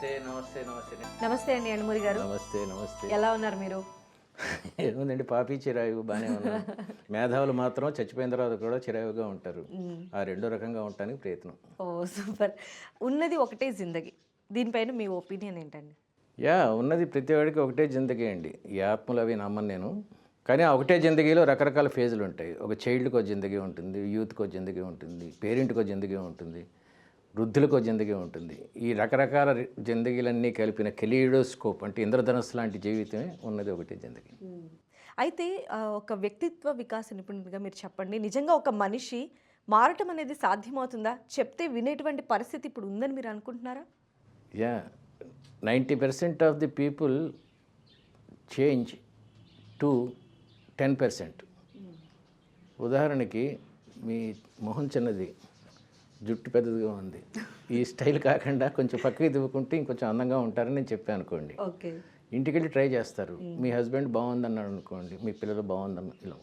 నమస్తే నమస్తే నమస్తే నమస్తే అండి యండమూరి గారు. నమస్తే నమస్తే. ఎలా ఉన్నారు మీరు? ఏముందండి, పాపి చిరాయి బాగానే ఉన్నారు. మేధావులు మాత్రం చచ్చిపోయిన తర్వాత కూడా చిరాయుగా ఉంటారు. ఆ రెండో రకంగా ఉండటానికి ప్రయత్నం. ఓ సూపర్. ఉన్నది ఒకటే జిందగీ, దీనిపైన మీ ఒపీనియన్ ఏంటండి? ఉన్నది ప్రతి వాడికి ఒకటే జిందగీ అండి. ఈ ఆత్మలు అవి నమ్మను నేను. కానీ ఆ ఒకటే జిందగీలో రకరకాల ఫేజులు ఉంటాయి. ఒక చైల్డ్కి ఒక జిందగీ ఉంటుంది, యూత్కి ఒక జిందగీ ఉంటుంది, పేరెంట్కి ఒక జిందగీ ఉంటుంది, వృద్ధులకు ఒక జిందగీ ఉంటుంది. ఈ రకరకాల జిందగీలన్నీ కలిపిన కెలిడోస్కోప్ అంటే ఇంద్రధనస్సు లాంటి జీవితమే ఉన్నది ఒకటే జిందగీ. అయితే ఒక వ్యక్తిత్వ వికాస నిపుణుడిగా మీరు చెప్పండి, నిజంగా ఒక మనిషి మారటం అనేది సాధ్యమవుతుందా? చెప్తే వినేటువంటి పరిస్థితి ఇప్పుడు ఉందని మీరు అనుకుంటున్నారా? 90% of the people change to 10%. ఉదాహరణకి మీ మొహం చిన్నది, జుట్టు పెద్దదిగా ఉంది, ఈ స్టైల్ కాకుండా కొంచెం పక్కకి దివ్వుకుంటే ఇంకొంచెం అందంగా ఉంటారని నేను చెప్పాను అనుకోండి. ఓకే, ఇంటికి వెళ్ళి ట్రై చేస్తారు. మీ హస్బెండ్ బాగుందన్నాడు అనుకోండి, మీ పిల్లలు బాగుందన్న ఇలా,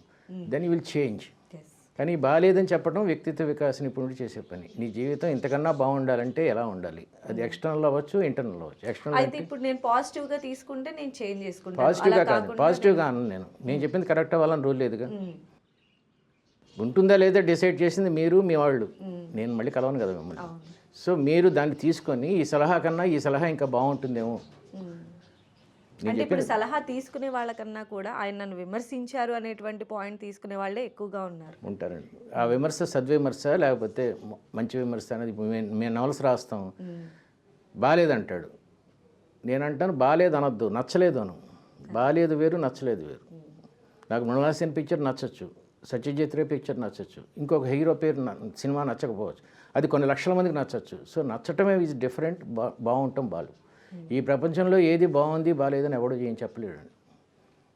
దెన్ యూ విల్ చేంజ్. కానీ బాగాలేదని చెప్పడం వ్యక్తిత్వ వికాస నిపుణుడు చేసే పని. నీ జీవితం ఇంతకన్నా బాగుండాలంటే ఎలా ఉండాలి? అది ఎక్స్టర్నల్ అవ్వచ్చు, ఇంటర్నల్ అవ్వచ్చు. ఎక్స్టర్నల్ అయితే ఇప్పుడు నేను పాజిటివ్గా తీసుకుంటే నేను చేంజ్ చేసుకుంటాను. పాజిటివ్గా కాదు, పాజిటివ్గా అన్నాను నేను చెప్పింది కరెక్ట్ అవ్వాలని రూల్ లేదుగా. ఉంటుందా లేదా డిసైడ్ చేసింది మీరు, మీ వాళ్ళు. నేను మళ్ళీ కలవను కదా మిమ్మల్ని. సో మీరు దాన్ని తీసుకొని ఈ సలహా కన్నా ఈ సలహా ఇంకా బాగుంటుందేమో. అంటే ఇప్పుడు సలహా తీసుకునే వాళ్ళకన్నా కూడా ఆయన నన్ను విమర్శించారు అనేటువంటి పాయింట్ తీసుకునే వాళ్ళే ఎక్కువగా ఉంటారండి. ఆ విమర్శ సద్విమర్శ లేకపోతే మంచి విమర్శ అనేది మేము నవలస్ రాస్తాం. బాగాలేదంటాడు, నేను అంటాను బాగాలేదు అనొద్దు, నచ్చలేదు అను. బాగాలేదు వేరు, నచ్చలేదు వేరు. నాకు మృణాల్సిన పిక్చర్ నచ్చచ్చు, సత్యజిత్ రే పిక్చర్ నచ్చచ్చు, ఇంకొక హీరో పేరు సినిమా నచ్చకపోవచ్చు, అది కొన్ని లక్షల మందికి నచ్చచ్చు. సో నచ్చటమే ఈజ్ డిఫరెంట్, బాగుంటాం బాలు. ఈ ప్రపంచంలో ఏది బాగుంది బాగాలేదని ఎవడో ఏం చెప్పలేడండి.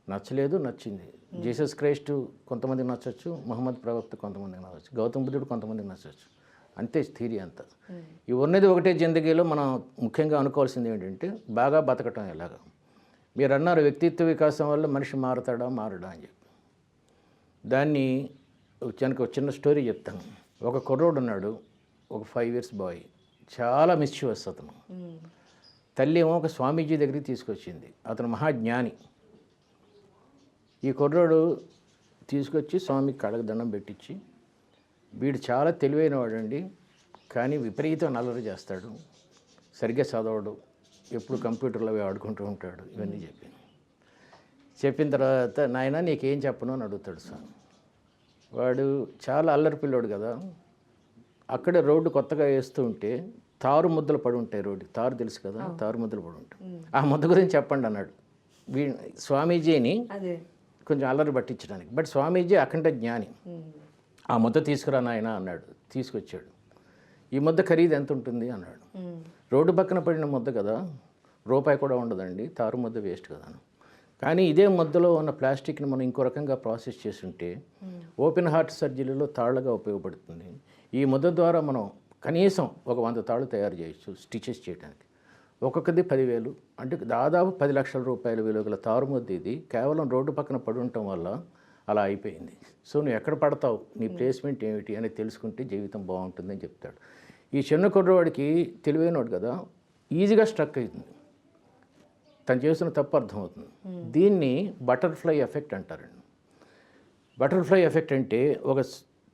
నచ్చలేదు, నచ్చింది. జీసస్ క్రైస్ట్ కొంతమందికి నచ్చచ్చు, మహమ్మద్ ప్రవక్త కొంతమందికి నచ్చచ్చు, గౌతమ్ బుద్ధుడు కొంతమందికి నచ్చచ్చు. అంతే థియరీ అంతా. ఈ ఉన్నది ఒకటే జిందగీలో మనం ముఖ్యంగా అనుకోవాల్సింది ఏంటంటే బాగా బతకటం ఎలాగా. మీరు అన్నారు వ్యక్తిత్వ వికాసం వల్ల మనిషి మారతాడా మారడా అని చెప్పి. దాన్ని ఒక చిన్న స్టోరీ చెప్తాను. ఒక కుర్రోడు ఉన్నాడు, ఒక 5 years బాయ్, చాలా మిస్చివస్ అతను. తల్లి ఏమో ఒక స్వామీజీ దగ్గరికి తీసుకొచ్చింది. అతను మహాజ్ఞాని. ఈ కుర్రోడు తీసుకొచ్చి స్వామికి కళ్ళకు దండం పెట్టించి, వీడు చాలా తెలివైన వాడండి, కానీ విపరీతం అల్లరి చేస్తాడు, సరిగ్గా చదవడు, ఎప్పుడు కంప్యూటర్లో అవి ఆడుకుంటూ ఉంటాడు, ఇవన్నీ చెప్పిన తర్వాత నాయన నీకేం చెప్పను అని అడుగుతాడు స్వామి. వాడు చాలా అల్లరి పిల్లోడు కదా. అక్కడే రోడ్డు కొత్తగా వేస్తూ ఉంటే తారు ముద్దలు పడి ఉంటాయి రోడ్డు, తారు తెలుసు కదా, తారు ముద్దలు పడి ఉంటాయి. ఆ ముద్ద గురించి చెప్పండి అన్నాడు స్వామీజీని, కొంచెం అల్లరి పట్టించడానికి. బట్ స్వామీజీ అఖండ జ్ఞాని. ఆ ముద్ద తీసుకురా నాయన అన్నాడు. తీసుకొచ్చాడు. ఈ ముద్ద ఖరీదు ఎంత ఉంటుంది అన్నాడు. రోడ్డు పక్కన పడిన ముద్ద కదా, రూపాయి కూడా ఉండదండి, తారు ముద్ద వేస్ట్ కదా. కానీ ఇదే ముద్దలో ఉన్న ప్లాస్టిక్ని మనం ఇంకో రకంగా ప్రాసెస్ చేస్తుంటే ఓపెన్ హార్ట్ సర్జరీలో తాళ్ళగా ఉపయోగపడుతుంది. ఈ ముద్ద ద్వారా మనం కనీసం ఒక 100 తాళ్ళు తయారు చేయొచ్చు స్టిచెస్ చేయడానికి. ఒక్కొక్కది 10,000, అంటే దాదాపు 10 లక్షల రూపాయల విలువ గల తారు ముద్ద. ఇది కేవలం రోడ్డు పక్కన పడి ఉండటం వల్ల అలా అయిపోయింది. సో నువ్వు ఎక్కడ పడతావు, నీ ప్లేస్మెంట్ ఏమిటి అనేది తెలుసుకుంటే జీవితం బాగుంటుందని చెప్తాడు. ఈ చిన్న కుర్రవాడికి తెలివైనవాడు కదా, ఈజీగా స్ట్రక్ అవుతుంది, తను చేస్తున్న తప్పు అర్థమవుతుంది. దీన్ని బటర్ఫ్లై ఎఫెక్ట్ అంటారండి. బటర్ఫ్లై ఎఫెక్ట్ అంటే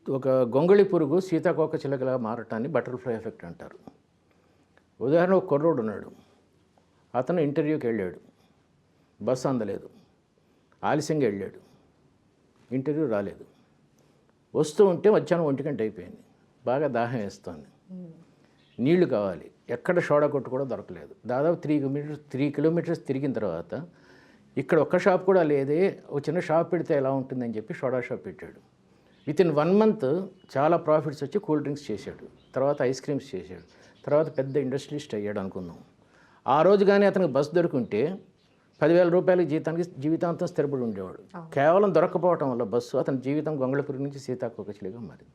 ఒక గొంగళి పురుగు సీతాకోక చిలకలా మారటాన్ని బటర్ఫ్లై ఎఫెక్ట్ అంటారు. ఉదాహరణ, ఒక కుర్రోడు ఉన్నాడు, అతను ఇంటర్వ్యూకి వెళ్ళాడు, బస్సు అందలేదు, ఆలస్యంగా వెళ్ళాడు, ఇంటర్వ్యూ రాలేదు. వస్తూ ఉంటే మధ్యాహ్నం 1 గంట అయిపోయింది, బాగా దాహం వేస్తోంది, నీళ్లు కావాలి, ఎక్కడ సోడా కొట్టు కూడా దొరకలేదు. దాదాపు 3 kilometers తిరిగిన తర్వాత ఇక్కడ ఒక్క షాప్ కూడా లేదే, ఒక చిన్న షాప్ పెడితే ఎలా ఉంటుందని చెప్పి సోడా షాప్ పెట్టాడు. వితిన్ 1 month చాలా ప్రాఫిట్స్ వచ్చి కూల్ డ్రింక్స్ చేశాడు, తర్వాత ఐస్ క్రీమ్స్ చేశాడు, తర్వాత పెద్ద ఇండస్ట్రియలిస్ట్ అయ్యాడు అనుకుందాం. ఆ రోజు కానీ అతనికి బస్సు దొరుకుంటే 10,000 రూపాయల జీవితాంతం స్థిరపడి ఉండేవాడు. కేవలం దొరకపోవటం వల్ల బస్సు అతని జీవితం గొంగళపురి నుంచి సీతాకోకచిలుగా మారింది.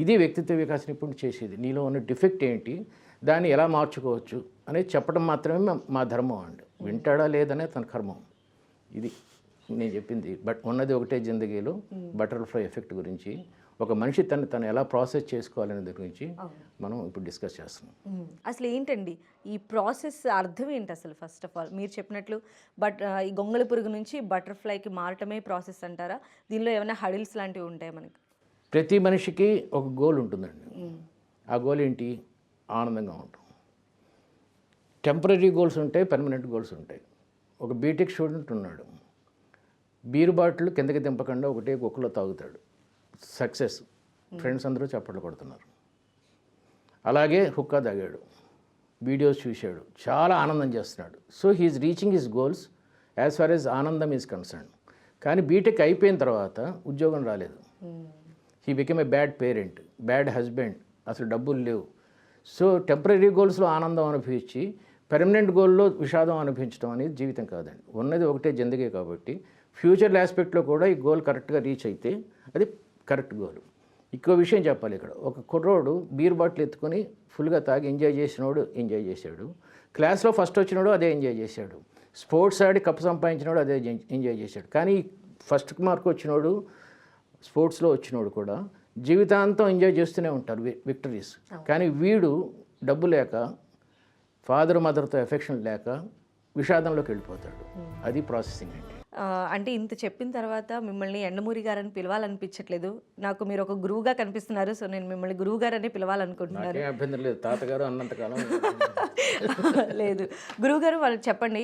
ఇది వ్యక్తిత్వ వికాసం ఇప్పుడు చేసేది. నీలో ఉన్న డిఫెక్ట్ ఏంటి, దాన్ని ఎలా మార్చుకోవచ్చు అనేది చెప్పడం మాత్రమే మా ధర్మం అండి. వింటాడా లేదనే తన కర్మం. ఇది నేను చెప్పింది. బట్ ఉన్నది ఒకటే జిందగీలో బటర్ఫ్లై ఎఫెక్ట్ గురించి ఒక మనిషి తను ఎలా ప్రాసెస్ చేసుకోవాలనే దాని గురించి మనం ఇప్పుడు డిస్కస్ చేస్తున్నాం. అసలు ఏంటండి ఈ ప్రాసెస్ అర్థం ఏంటి అసలు? ఫస్ట్ ఆఫ్ ఆల్ మీరు చెప్పినట్లు ఈ గొంగళి పురుగు నుంచి బటర్ఫ్లైకి మారటమే ప్రాసెస్ అంటారా? దీనిలో ఏమైనా హడిల్స్ లాంటివి ఉంటాయా మనకి? ప్రతి మనిషికి ఒక గోల్ ఉంటుందండి. ఆ గోల్ ఏంటి? ఆనందంగా ఉంటాం. టెంపరీ గోల్స్ ఉంటాయి, పర్మనెంట్ గోల్స్ ఉంటాయి. ఒక బీటెక్ స్టూడెంట్ ఉన్నాడు, బీరు బాటిల్ కిందకి దింపకుండా ఒకటే కుక్కలో తాగుతాడు, సక్సెస్, ఫ్రెండ్స్ అందరూ చప్పట్లు కొడుతున్నారు. అలాగే హుక్కా తాగాడు, వీడియోస్ చూశాడు, చాలా ఆనందం చేస్తున్నాడు. So he's reaching his goals as far as ఆనందం ఈజ్ కన్సర్న్. కానీ బీటెక్ అయిపోయిన తర్వాత ఉద్యోగం రాలేదు. He became a bad parent, bad husband, అసలు డబ్బులు లేవు. సో టెంపరీ గోల్స్లో ఆనందం అనుభవించి పెర్మనెంట్ గోల్లో విషాదం అనిపించడం అనేది జీవితం కాదండి. ఉన్నది ఒకటే జిందగీ కాబట్టి ఫ్యూచర్ ఆస్పెక్ట్లో కూడా ఈ గోల్ కరెక్ట్గా రీచ్ అయితే అది కరెక్ట్ గోల్. ఇంకో విషయం చెప్పాలి ఇక్కడ. ఒక కుర్రోడు బీర్ బాటిల్ ఎత్తుకొని ఫుల్గా తాగి ఎంజాయ్ చేసినోడు ఎంజాయ్ చేశాడు, క్లాస్లో ఫస్ట్ వచ్చినోడు అదే ఎంజాయ్ చేశాడు, స్పోర్ట్స్ ఆడి కప్పు సంపాదించినోడు అదే ఎంజాయ్ చేశాడు. కానీ ఫస్ట్ మార్క్ వచ్చినోడు, స్పోర్ట్స్లో వచ్చినోడు కూడా జీవితాంతం ఎంజాయ్ చేస్తూనే ఉంటారు విక్టరీస్. కానీ వీడు డబ్బు లేక, ఫాదర్ మదర్తో ఎఫెక్షన్ లేక విషాదంలోకి వెళ్ళిపోతాడు. అది ప్రాసెసింగ్ అండి. అంటే ఇంత చెప్పిన తర్వాత మిమ్మల్ని ఎండమూరి గారని పిలవాలనిపించట్లేదు నాకు. మీరు ఒక గురువుగా కనిపిస్తున్నారు. సో నేను మిమ్మల్ని గురువు గారని పిలవాలనుకుంటున్నాను. నాకేం అభ్యంతరం లేదు, తాతగారు అన్నంతకాలం. లేదు గురువు గారు, వాళ్ళకి చెప్పండి